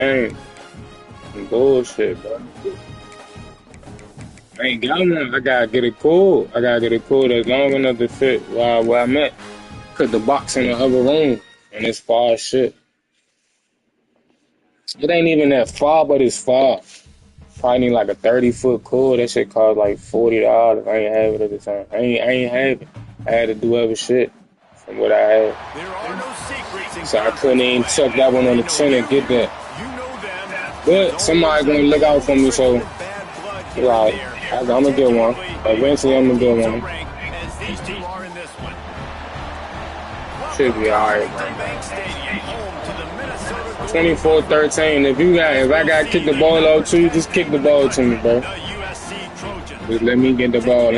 ain't some bullshit, bro. I ain't got one. I gotta get it cool. I gotta get it cool that's long enough to fit where I'm at. Cause the box in the other room and it's far as shit. It ain't even that far, but it's far. Probably need like a 30-foot cord. That shit cost like $40. I ain't have it at the time. I ain't have it. I had to do other shit from what I had. There are no secrets in So I couldn't even tuck that one on the chin and get that. You know them. But somebody gonna look out for me, so like I'm gonna get one. Eventually I'm gonna get one. As these two are in this one. Should be alright, bro. 24-13. If I got to kick the ball out to you, just kick the ball to me, bro. Just let me get the ball.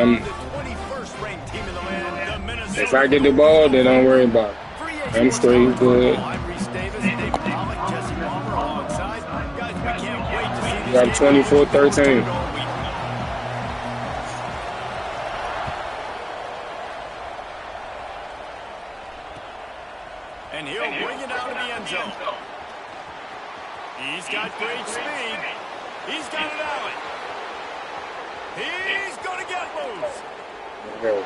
If I get the ball, then don't worry about it. I'm straight good. You got 24-13. And he'll bring it out of the end zone. He's got great speed. He's got it out. He's going to get loose. They won't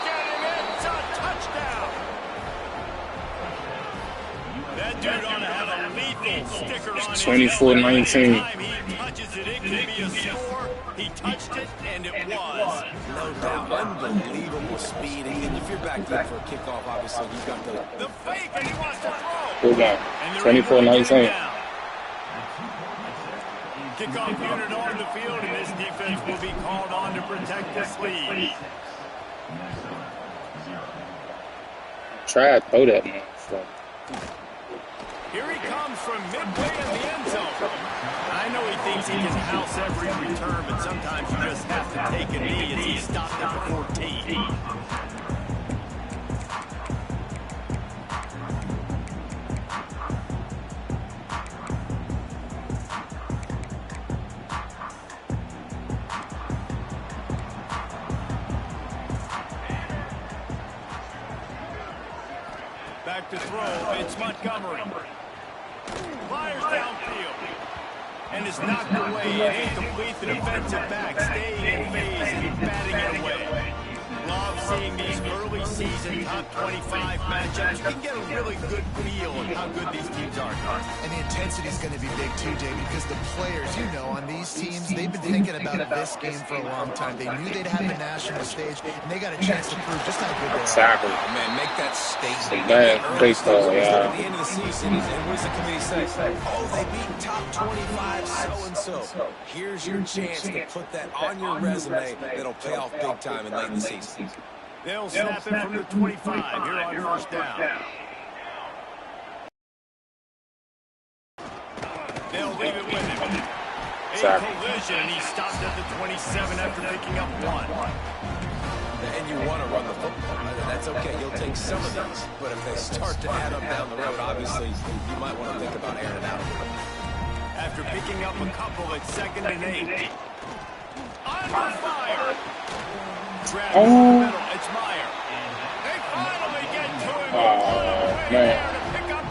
get him. It's a touchdown. That dude ought to have a lethal sticker on his 24-19. He touches it, it could be a score. He touched it, and it was. No doubt. Unbelievable speed. And if you're back there for a kickoff, obviously, you've got the fake, and he wants to throw. Good one. 24-19. Kickoff unit on the field, and this defense will be called on to protect this lead. Try to throw that man. Here he comes from midway in the end zone. I know he thinks he can house every return, but sometimes you just have to take a knee as he stopped at the 14. Back to throw, it's Montgomery. Fires downfield. And is knocked away. Incomplete. The defensive back staying in phase and batting it away. Love seeing these early season top 25 matchups. You can get a really good feel of how good these teams are. And the intensity is going to be big too, David, because the players, you know, on these teams, they've been thinking about this game for a long time. They knew they'd have a national stage, and they got a chance to prove just how good they are. Exactly. Oh, man, make that statement. Bad play call, yeah. At the end of the season, and what does the committee say? Oh, they beat top 25 so-and-so. Here's your chance to put that on your resume that'll pay off big time in late in the season. They'll snap it from the 25 here on first down. They'll leave it with him. A collision, and he stopped at the 27 after picking up one. And you want to run the football. That's okay. You'll take some of those. But if they start to add up down the road, obviously, you might want to think about airing it out. After picking up a couple at 2nd and 8. Under fire. Oh. It's Meyer. They finally get to him. Oh, man.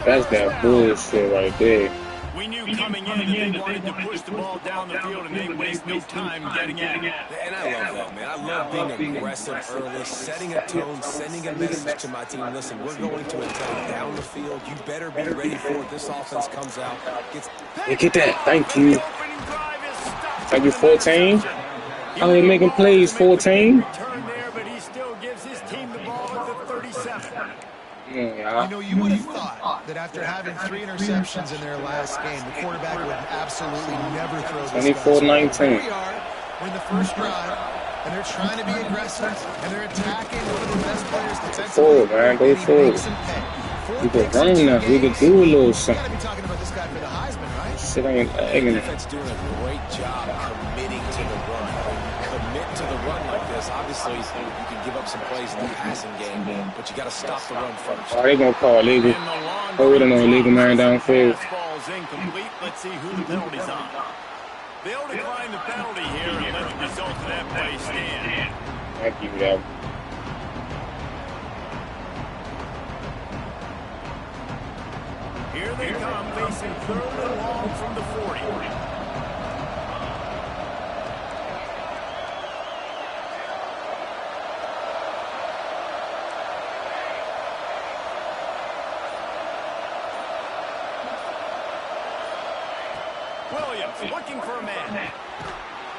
That's that bullshit right there. We knew coming in that they wanted to push the ball down the field, and they waste no time getting in. And I love that, man. I love being aggressive early, setting a tone, sending a message to my team. Listen, we're going to attack down the field. You better be ready for it. This offense comes out. Hey, get that. Thank you. Thank you, 14. How are they making plays, 14? Yeah. You know, you would have thought that after having 3 interceptions in their last game, the quarterback would absolutely never throw this. 24-19. Here we are. We're in the first drive, and they're trying to be aggressive, and they're attacking one of the best players defensively. Forward, man. Go forward. We could run now. We could do a little something. You got to be talking about this guy for the Heisman, right? Shit ain't egging. The defense doing a great job committing to the run. Commit to the run like this. Obviously, you can give up some plays in the passing game, but you got to stop the run first. Oh, they gonna call illegal. Holding on illegal man downfield. Ball's incomplete. Let's see who the penalty's on. They'll decline the penalty here and let the result of that play stand. Thank you, that. Here they come, facing third and long from the 40. Williams looking for a man.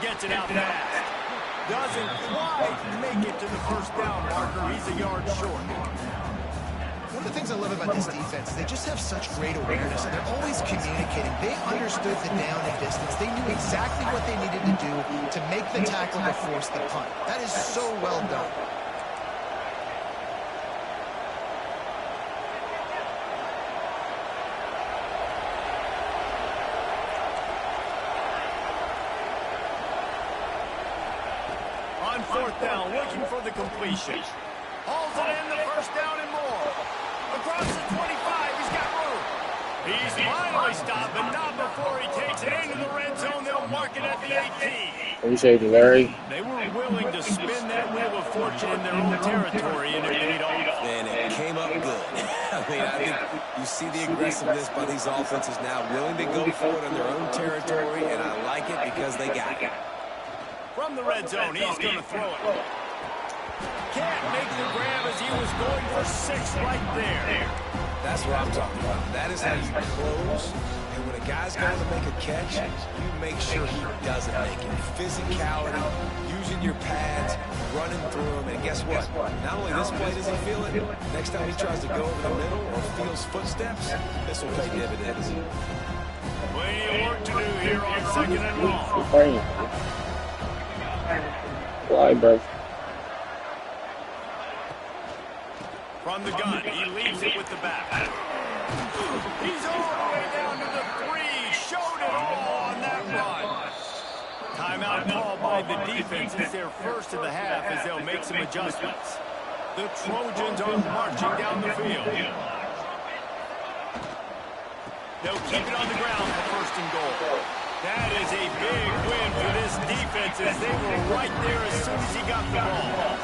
Gets it out fast. Doesn't quite make it to the first down marker. He's a yard short. One of the things I love about this defense is they just have such great awareness, and they're always communicating. They understood the down and distance. They knew exactly what they needed to do to make the tackle to force the punt. That is so well done. On fourth down, looking for the completion. Hauls it in, the first down and more. Across the 25, he's got room. He's finally stopped, but not before he takes it into the red zone. They'll mark it at the 18. Appreciate you, Larry. They were willing to spin that wheel of fortune in their own territory, and it paid off. And it came up good. I think you see the aggressiveness by these offenses now, willing to go for it in their own territory, and I like it because they got it. From the red zone, he's going to throw it. Can't make the grab as he was going for 6 right there. That's what I'm talking about. That is how you close. And when a guy's going to make a catch, you make sure he doesn't make it. Physicality, using your pads, running through them. And guess what? Not only this play does he feel it, next time he tries to go over the middle or feels footsteps, this will pay dividends. Plenty of work to do here on second and long. Why, bro? From the gun, he leaves it with the back. He's all the way down to the 3. Showed it all on that run. Timeout called by the defense. It's their first of the half as they'll make some adjustments. The Trojans are marching down the field. They'll keep it on the ground for first and goal. That is a big win for this defense as they were right there as soon as he got the ball.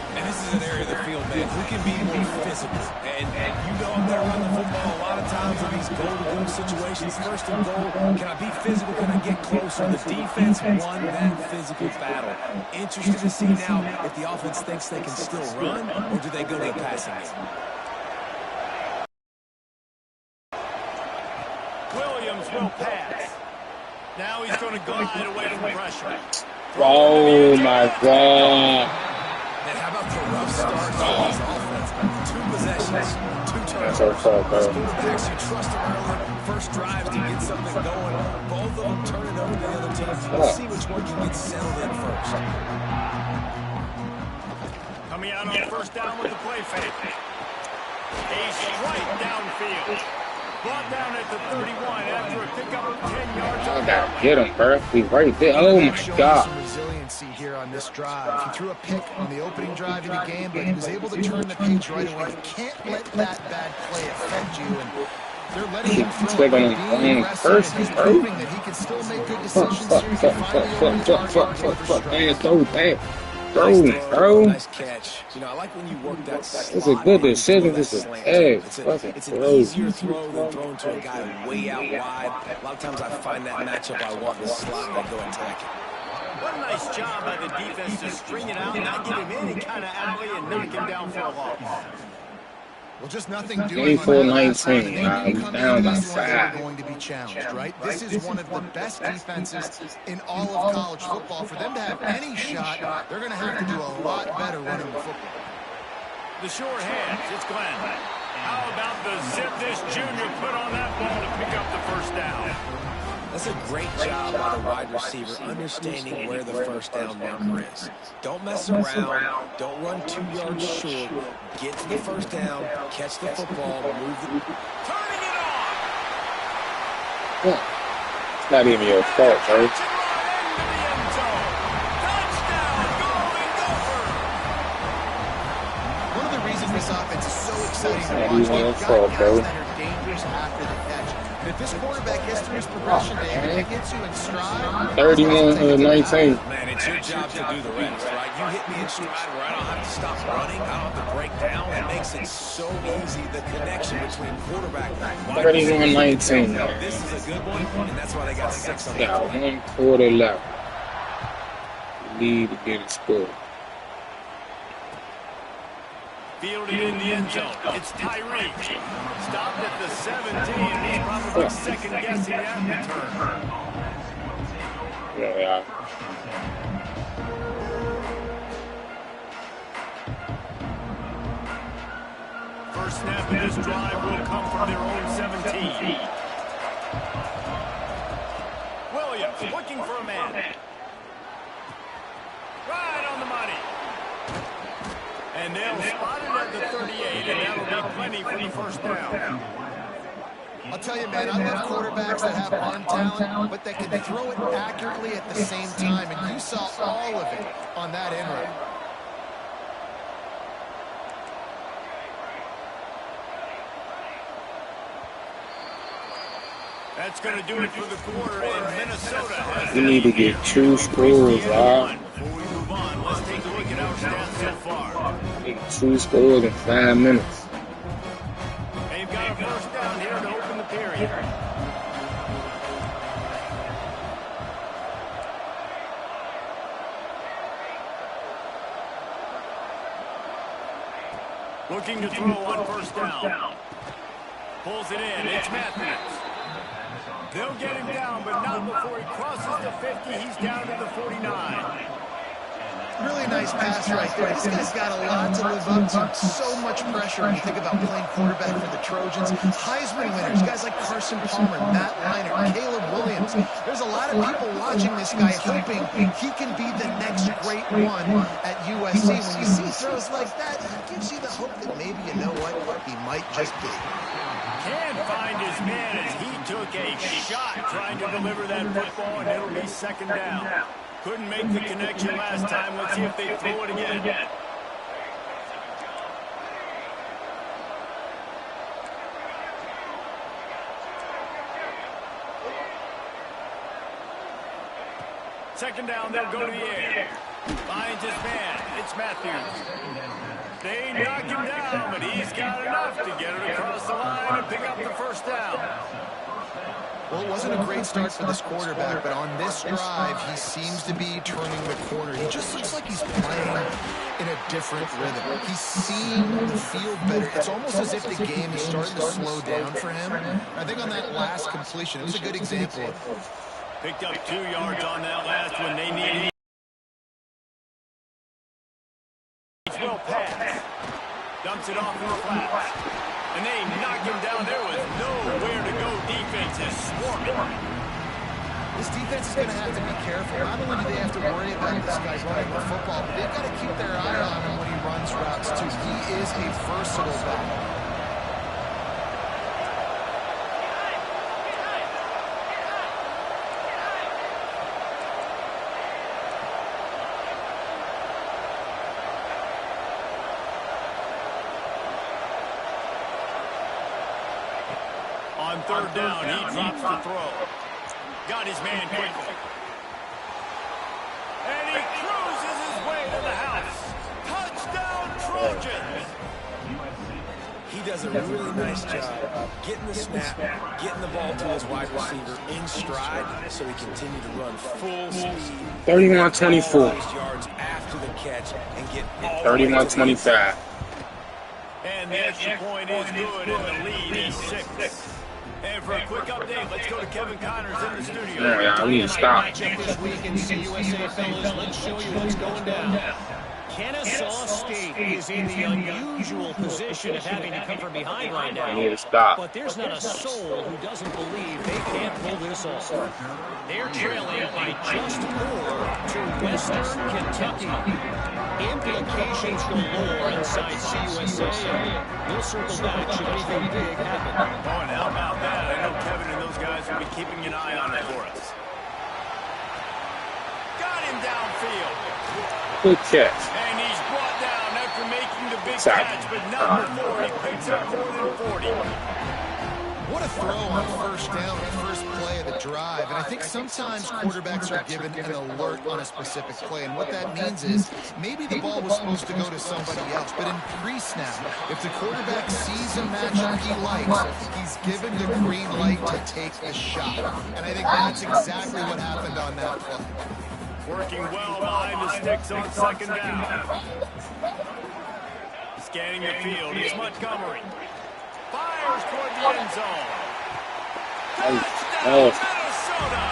And this is an area of the field, man, who can be more physical. And you know I'm there running the football a lot of times in these goal-to-goal situations. First and goal, can I be physical? Can I get closer? The defense won that physical battle. Interested to see now if the offense thinks they can still run, or do they go to the passing game? Williams will pass. Now he's going to glide away from pressure. Oh, my God. And how about the rough start on this offense? 2 possessions, 2 turnovers. So tough, bro. Those quarterbacks, you trust them early. First drives to get something going. Both of them turn it over to the other team. Let's see which one can get settled in first. Coming out on first down with the play fake. A strike downfield. Brought down at the 31 after a pickup of 10 yards. I gotta get him, bro. We right there. Oh, my God. Some resiliency here on this drive. He threw a pick on the opening drive of the game, but he was able to turn the page right away. You can't let that bad play affect you. And they're letting him throw it, being aggressive, and he's proving that he can still make good decisions here. He can finally open the target. Nice catch. You know, I like when you work that slot. It's a good decision. This is It's an easier throw than throwing to a guy way out wide. A lot of times I find that matchup I want in the slot and I go attack it. What a nice job by the defense to string it out, not give him any kind of alley, and knock him down for a loss. Well, just nothing doing on that last play. They knew coming into this one they were going to be challenged, right? This is one of the best defenses in all of college football. For them to have any shot, they're going to have to do a lot better running the football. The short hands, it's Glenn. How about the zip this junior put on that ball to pick up the first down? That's a great job by the wide receiver understanding where the first down marker is. Don't mess around. Don't run 2 yards short. Get to the first down. Catch the football. Move the... Turning it on! It's not even your fault, bro. One of the reasons this offense is so exciting to watch, they've got guys that are dangerous after the catch. And if this quarterback gets through his progression, David, it gets you in stride. 31-19. Man, it's your job to do the rest, right? You hit me in stride where I don't have to stop running. I don't have to break down. It makes it so easy, the connection between quarterback and 31-19. This is a good one, and that's why they got 6 on the Got 1 quarter left. Lead to get a score. Fielded in the end zone. It's Tyreek. Stopped at the 17. He's probably second-guessing that return. Yeah. First snap of this drive will come from their own 17. Williams looking for a man. Right on the money. And they'll spot it at the 38, and that'll be plenty for the first down. I'll tell you, man, I love quarterbacks that have arm talent, but that can throw it accurately at the same time, and you saw all of it on that end run. That's going to do it for the quarter, and Minnesota. We need to get 2 scores, y'all. Before we move on, let's take a look at our stats so far. 2 scores in 5 minutes. They've got a first down here to open the period. Looking to throw on first down. Pulls it in. It's Matthews. They'll get him down, but not before he crosses the 50. He's down to the 49. Really nice pass right there. This guy's got a lot to live up to. So much pressure when you think about playing quarterback for the Trojans. Heisman winners, guys like Carson Palmer, Matt Leinart, Caleb Williams. There's a lot of people watching this guy hoping he can be the next great one at USC. When you see throws like that, it gives you the hope that maybe, you know what, he might just be. Can't find his man as he took a shot trying to deliver that football, and it'll be second down. Couldn't make the connection last time. Let's see if they throw it again. Second down, they'll go to the air. Finds his man. It's Matthews. They knock him down, but he's got enough to get it across the line and pick up the first down. Well, it wasn't a great start for this quarterback, but on this drive, he seems to be turning the corner. He just looks like he's playing in a different rhythm. He's seeing the field better. It's almost as if the game is starting to slow down for him. I think on that last completion, it was a good example of it. Picked up 2 yards on that last one. They need well pass. Dumps it off in the flats. And they knock him down. There was nowhere to go. Defense is swarming. This defense is going to have to be careful. Not only do they have to worry about this guy running the football, but they've got to keep their eye on him when he runs routes, too. He is a versatile back. On third down, he drops the throw. Got his man quickly. And he cruises his way to the house. Touchdown, Trojans! He does a really nice job getting the snap, getting the ball to his wide receiver in stride so he continue to run full speed. 31-24. Yards after the catch and get 31-25. And the extra point is good, and the lead is 6. And for a quick update, let's go to Kevin Connors in the studio. Yeah, we need to stop. This week in CUSA, fellas, let's show you what's going down. Kennesaw State is in the unusual position of having to come from behind right now. We need to stop. But there's not a soul who doesn't believe they can't pull this off. They're trailing by just 4 to Western Kentucky. Implications galore inside CUSA. We'll circle back should anything big happen. Oh, and how about that? I know Kevin and those guys will be keeping an eye on it for us. Got him downfield. Good catch. And he's brought down after making the big catch, but not before he picks up more than 40. What a throw on first down, the first play of the drive. And I think sometimes quarterbacks are given an alert on a specific play. And what that means is maybe the ball was supposed to go to somebody else. But in pre-snap, if the quarterback sees a matchup he likes, he's given the green light to take the shot. And I think that's exactly what happened on that play. Working well behind the sticks on second down. Scanning the field, it's Montgomery. Fires toward the end zone. Touchdown, Minnesota!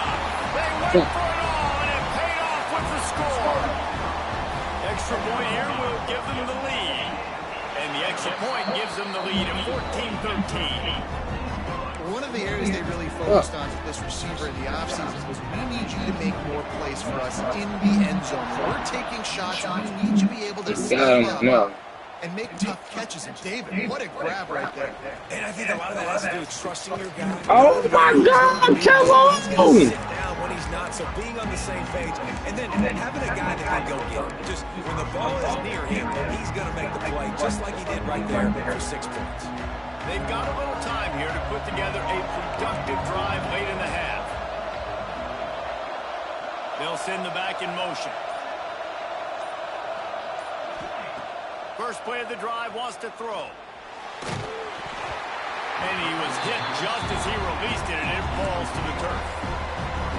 They went for it all, and it paid off with the score. Extra point here will give them the lead. And the extra point gives them the lead at 14-13. One of the areas they really focused on with this receiver in the offseason was we need you to make more plays for us in the end zone. We're taking shots, we need you to be able to step up and make tough catches. And David, what a grab right there. And I think a lot of that has to do with trusting your guy. Oh my God, Kevo! He's going to sit down when he's not, so being on the same page, and then having a guy that can go get it. Just when the ball is near him, he's going to make the play, just like he did right there for 6 points. They've got a little time here to put together a productive drive late in the half. They'll send the back in motion. First play of the drive, wants to throw. And he was hit just as he released it, and it falls to the turf.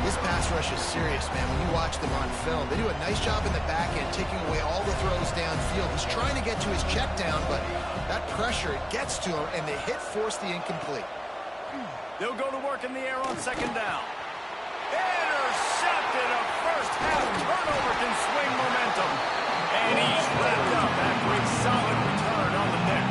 This pass rush is serious, man. When you watch them on film, they do a nice job in the back end, taking away all the throws downfield. He's trying to get to his check down, but that pressure, it gets to him, and the hit forced the incomplete. They'll go to work in the air on second down. Intercepted. A first half turnover can swing momentum. And he's wrapped up after a solid return on the deck.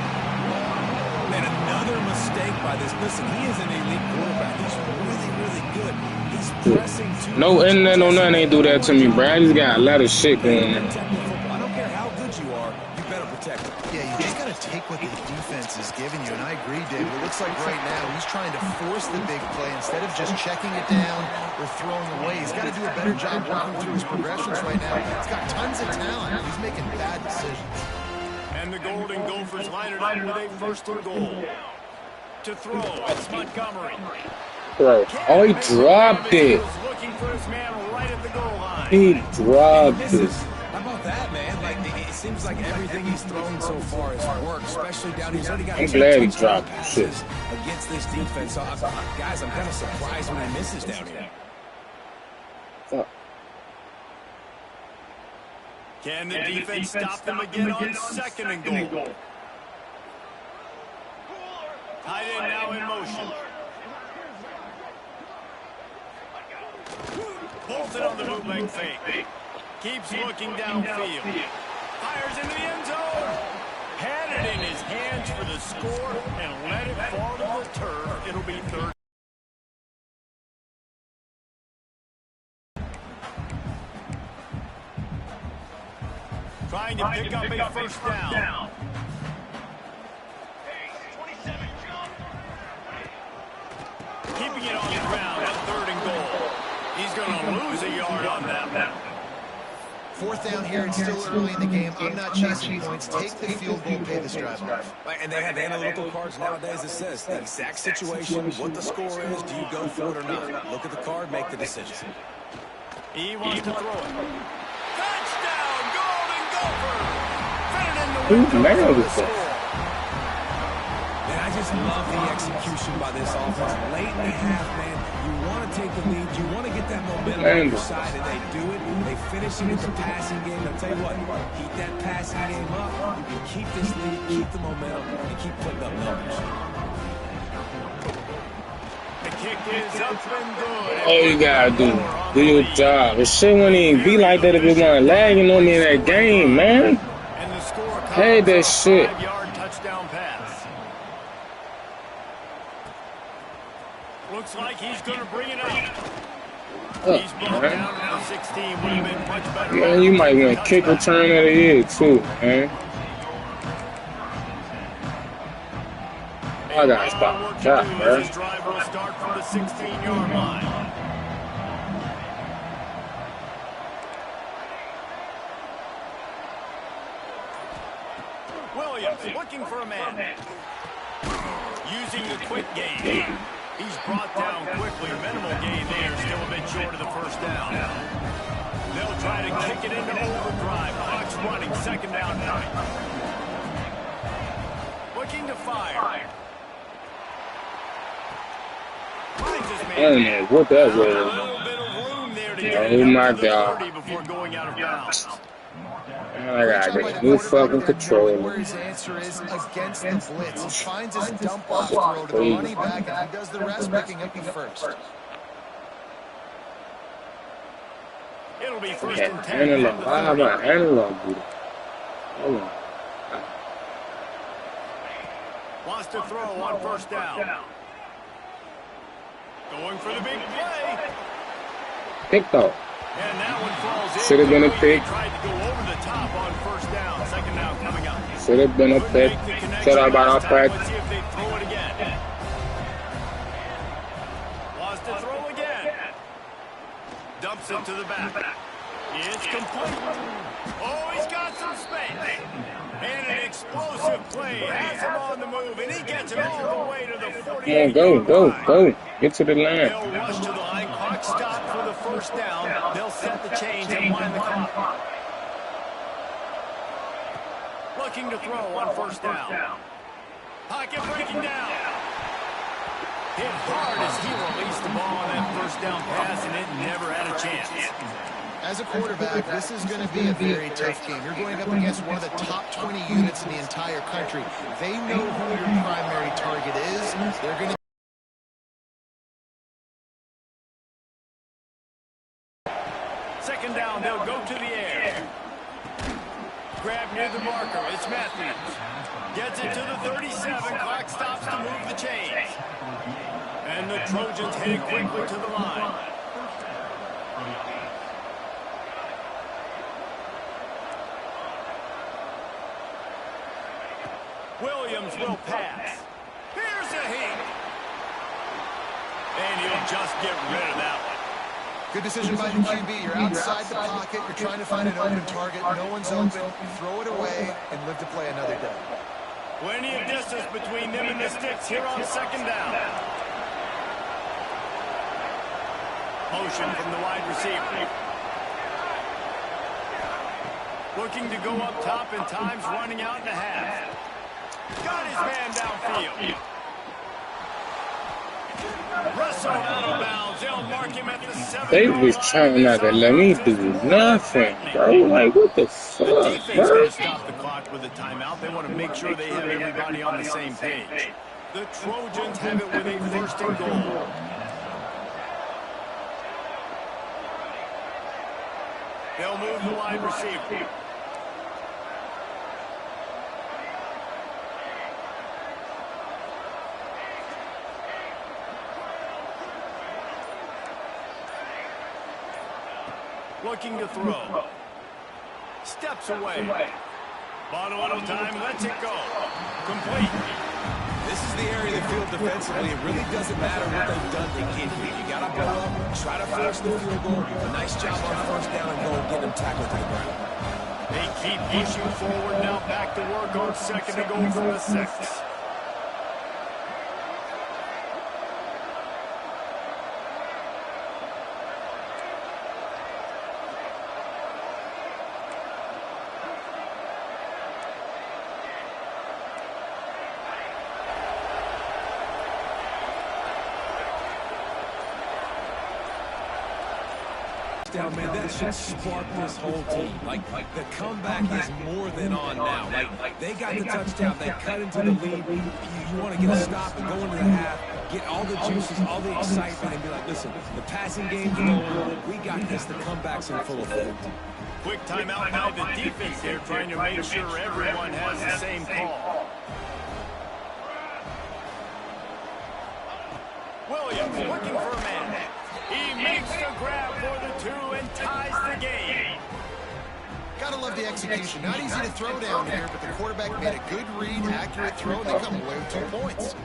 And another mistake by this. Listen, he is an elite quarterback. He's really, really good. He's pressing too no much. internet, no nothing ain't do that to me, bro. I just got a lot of shit going on. I don't care how good you are, you better protect him. Yeah, you just got to take what the defense is giving you, and I agree, David. It looks like right now he's trying to force the big play instead of just checking it down or throwing away. He's got to do a better job working through his progressions right now. He's got tons of talent. He's making bad decisions. And the Golden Gophers line it up with a first and goal. To throw, it's Montgomery. Right. Oh, he dropped it. Looking for his man right at the goal line. He dropped it. How about that, man? Like, it seems like everything he's thrown so far has worked, especially down here. He's already got I'm glad he dropped shit. Against this defense. So, guys, I'm kind of surprised when he misses down here. Fuck. Can the defense stop them again on second and goal? Tight end now in motion. Bolton on the bootleg fake. Keeps looking downfield. Fires into the end zone. Had it in his hands for the score and let it fall to the turf. It'll be third. Trying to pick up a first down. Keeping it on the ground at third and goal. He's going to lose a yard on that. Fourth down here, it's still early in the game. I'm not chasing points. Take the field goal, pay this drive off. And they have analytical cards nowadays that says the exact situation, what the score is, do you go for it or not? Look at the card, make the decision. He wants to throw it. Touchdown, Golden Gopher! Fitted in the window for the score. And I just love the execution by this offense. Late in the half, man, you want to take the lead, you want to get that momentum on your side, and they do it. They finish it with the passing game. I'll tell you what, keep that passing game up, you keep this lead, keep the momentum, and keep putting up numbers. The kick is up and good. All you gotta do your job. It shit wouldn't even be like that if it wasn't lagging on me in that game, man. And the score Hey, that shit. 5-yard touchdown pass. Looks like he's going to bring it out. He's brought down to the 16. Would have been much better. Man, you might want to kick return of the year too, man. I gotta stop the shot, bro. This drive will start from the 16-yard line. Williams looking for a man. Using the quick game. He's brought down quickly. Minimal gain there. Still a bit short of the first down. They'll try to kick it into overdrive. Clock's running. Second down coming. Looking to fire. Finds his man. I don't know what that A was. little bit of room there to get it Oh my up to the God. 30 before going out of bounds. I got this new fucking controller. Where his answer is against the blitz. He finds his dump-off throw to the running back, and he does the rest, picking up the first. It'll be first Yeah, and 10 analog. from the Why am 30. I analog, dude? Hold on. Wants to throw on first down. Going for the big play. Pick though. And that one falls in. Should have been a pick. Tried to go over the top on first down. Second down coming up. Should have been a pick. Shut up about our practice. Let's see if they throw it again. Wants to throw again. Dumps it to the back. It's complete. Oh, he's got some space. And an explosive play. Has him on the move, and he gets it all the way to the 48. Come on, go. Get to the line. They'll rush to the line. Clock stop for the first down. They'll set the chains and wind the clock. Looking to throw on first down. Pocket breaking down. Hit hard as he released the ball on that first down pass, and it never had a chance. As a quarterback, this is going to be a very tough game. You're going up against one of the top 20 units in the entire country. They know who your primary target is. They're going to Second down, they'll go to the air. Grab near the marker. It's Matthews. Gets it to the 37. Clock stops to move the chains. And the Trojans heading quickly to the line. Williams will pass. Here's a heat. And he'll just get rid of that one. Good decision by the QB. You're outside the pocket. You're trying to find an open target. No one's open. Throw it away and live to play another day. Plenty of distance between them and the sticks here on second down. Motion from the wide receiver. Looking to go up top, and time's running out in the half. Got his man downfield. Russell out of bounds. They'll mark him at the 7. They was trying not to let me do nothing, bro. Like, what the The fuck, defense bro? going to stop the clock with a timeout. They want to make sure they have everybody on the same page. The Trojans have it with a first and goal. They'll move the wide receiver. Looking to throw. Steps away. Bottle one time, lets it go. Complete. This is the area of the field defensively. It really doesn't matter what they've done to get here. You got to go up, try to force the field goal. A nice job on first down and goal, get them tackled to the ground. They keep pushing forward now. Back to work on second and goal from the 6. Down, man, that should spark this whole team. Like the comeback is more than on now. Like they got the touchdown, they cut into the lead. You want to get a stop and go into the half, get all the juices, all the excitement, and be like, listen, the passing game's going. We got this. The comeback's in full effect. Quick timeout by the defense here, trying to make sure everyone has the same call. Williams looking for a man. He makes the grab for the 2 and ties the game. Gotta love the execution. Not easy to throw down here, but the quarterback made a good read, accurate throw, and they come away with 2 points.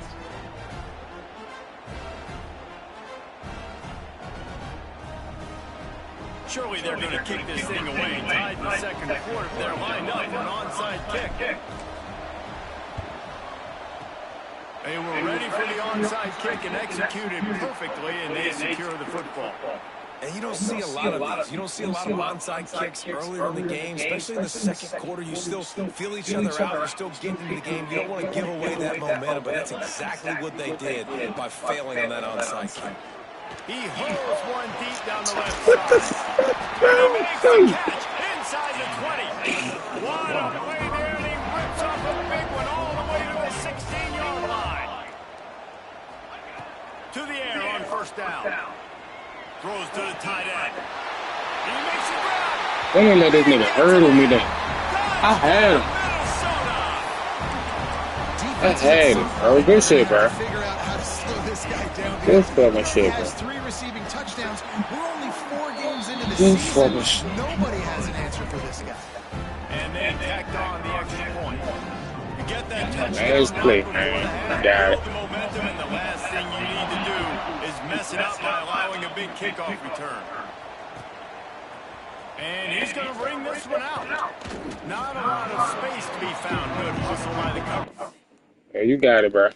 Surely they're going to kick this thing away. Tied in the second quarter. They're lined up for an onside kick. They were ready for the onside kick and executed perfectly, and they secure the football. And you don't see a lot of these. You don't see a lot of onside kicks earlier in the game, especially in the second quarter. You still feel each other out. You're still getting into the game. You don't want to give away that momentum, but that's exactly what they did by failing on that onside kick. He holds one deep down the left side. And he makes the catch inside the 20. What a play there, and he rips off a big one all the way to the 16-yard line. To the air on first down. Throws to the tight end. He makes a grab. Don't let this nigga hurdle me though. I had him. I had him, bro. Good shit, bro. Good fucking shit, bro. 3 receiving touchdowns. We're only 4 games into the season. Nobody has an answer for this guy. And they tacked on the extra point. You get that touchdown. Nice play, man. Got it. The momentum, and the last thing you need to do is mess it up by allowing a big kickoff return. And he's going to bring this one out. Not a lot of space to be found. Good hustle by the cover. Yeah, you got it, bro.